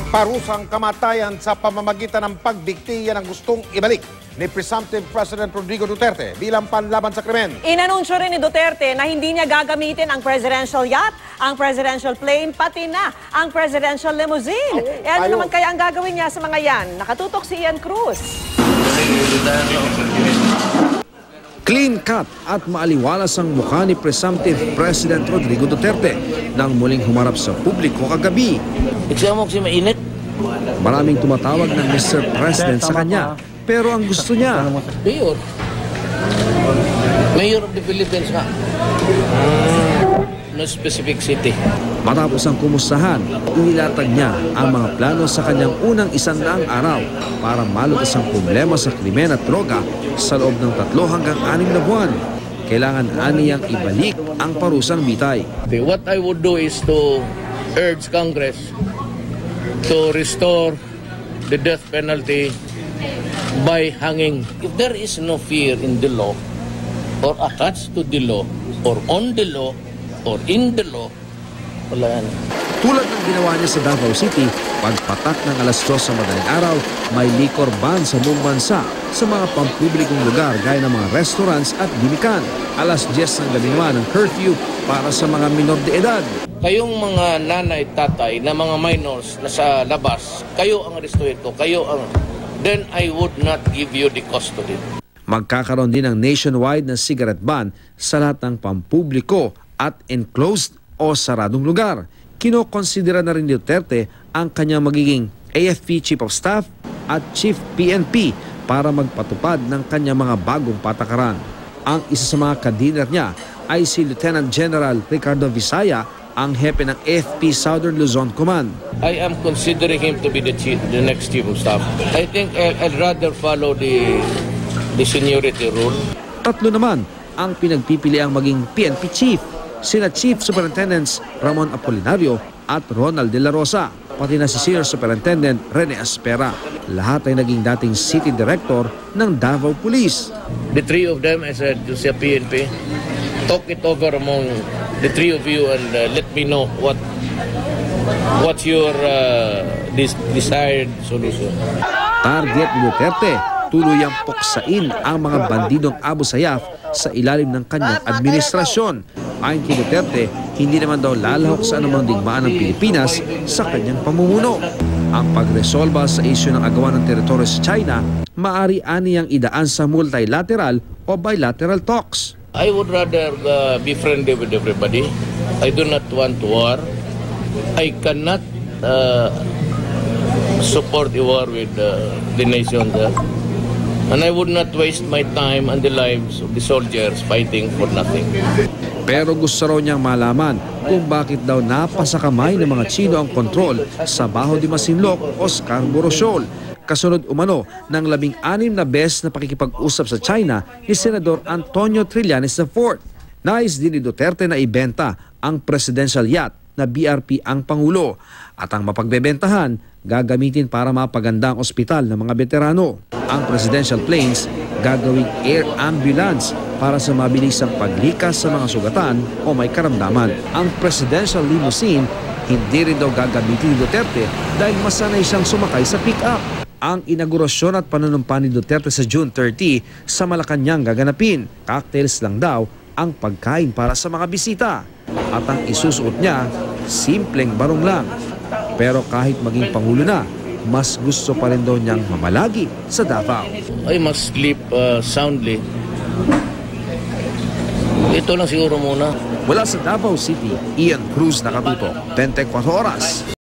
Parusang kamatayan sa pamamagitan ng pagbiktiya ng gustong ibalik ni presumptive President Rodrigo Duterte bilang panlaban sa krimen. Inanunsyo rin ni Duterte na hindi niya gagamitin ang presidential yacht, ang presidential plane, pati na ang presidential limousine. Ano naman kaya ang gagawin niya sa mga yan? Nakatutok si Ian Cruz. Clean cut at maaliwalas ang mukha ni presumptive President Rodrigo Duterte nang muling humarap sa publiko kagabi. Mainit. Maraming tumatawag ng Mr. President sa kanya, pero ang gusto niya, Mayor of the Philippines nga. No specific city. Matapos ang kumustahan, inilatag niya ang mga plano sa kanyang unang 100 araw para malutas ang problema sa krimen at droga sa loob ng 3 hanggang 6 na buwan. Kailangan aniyang ibalik ang parusang bitay. What I would do is to urge Congress to restore the death penalty by hanging. If there is no fear in the law or attached to the law or on the law or in the law, wala yan. Tulad ng ginawa niya sa Davao City, pagpatak ng alas 2 sa madaling araw, may liquor ban sa buong bansa sa mga pampublikong lugar gaya ng mga restaurants at gimikan. Alas 10 ng gabi naman ang curfew para sa mga minor de edad. Kayong mga nanay, tatay na mga minors na sa labas, kayo ang arestuhin ko, then I would not give you the custody. Magkakaroon din ng nationwide na cigarette ban sa lahat ng pampubliko at enclosed o saradong lugar. Kinokonsidera na rin ni Duterte ang kanyang magiging AFP Chief of Staff at Chief PNP para magpatupad ng kanyang mga bagong patakaran. Ang isa sa mga kadiner niya ay si Lieutenant General Ricardo Visaya, ang hepe ng AFP Southern Luzon Command. I am considering him to be the next Chief of Staff. I think I'd rather follow the seniority rule. 3 naman ang pinagpipiliang maging PNP Chief, sina Chief Superintendents Ramon Apolinario at Ronald De La Rosa, pati na si Senior Superintendent Rene Aspera. Lahat ay naging dating City Director ng Davao Police. The 3 of them, as a PNP, talk it over among the 3 of you and let me know what's your desired solution. Target ni Duterte, tuluyang puksain ang mga bandidong Abu Sayyaf sa ilalim ng kanyang administrasyon. Ayon kay Duterte, hindi naman daw lalahok sa anumang digmaan ng Pilipinas sa kanyang pamumuno. Ang pagresolba sa isyu ng agawan ng teritoryo sa China, maaari aniyang idaan sa multilateral o bilateral talks. I would rather be friendly with everybody. I do not want war. I cannot support a war with the nation there. And I would not waste my time and the lives of the soldiers fighting for nothing. Pero gusto raw niyang malaman kung bakit daw napasakamay ng mga Chino ang kontrol sa Bajo de Masinloc o Scarborough Shoal. Kasunod umano ng 16 na beses na pakikipag-usap sa China ni Senador Antonio Trillanes IV. Nais din ni Duterte na ibenta ang presidential yacht na BRP ang Pangulo at ang mapagbebentahan gagamitin para mapaganda ang ospital ng mga veterano. Ang presidential planes gagawing air ambulance para sa mabilisang paglikas sa mga sugatan o may karamdaman. Ang presidential limousine hindi rin daw gagamitin ni Duterte dahil masanay siyang sumakay sa pick-up. Ang inaugurasyon at panunumpa ni Duterte sa June 30 sa Malacanang gaganapin. Cocktails lang daw ang pagkain para sa mga bisita. At ang isusuot niya, simpleng barong lang. Pero kahit maging Pangulo na, mas gusto pa rin daw niyang mamalagi sa Davao. I must sleep soundly. Ito lang siguro muna. Mula sa Davao City, Ian Cruz, nakatutok, 24 Oras.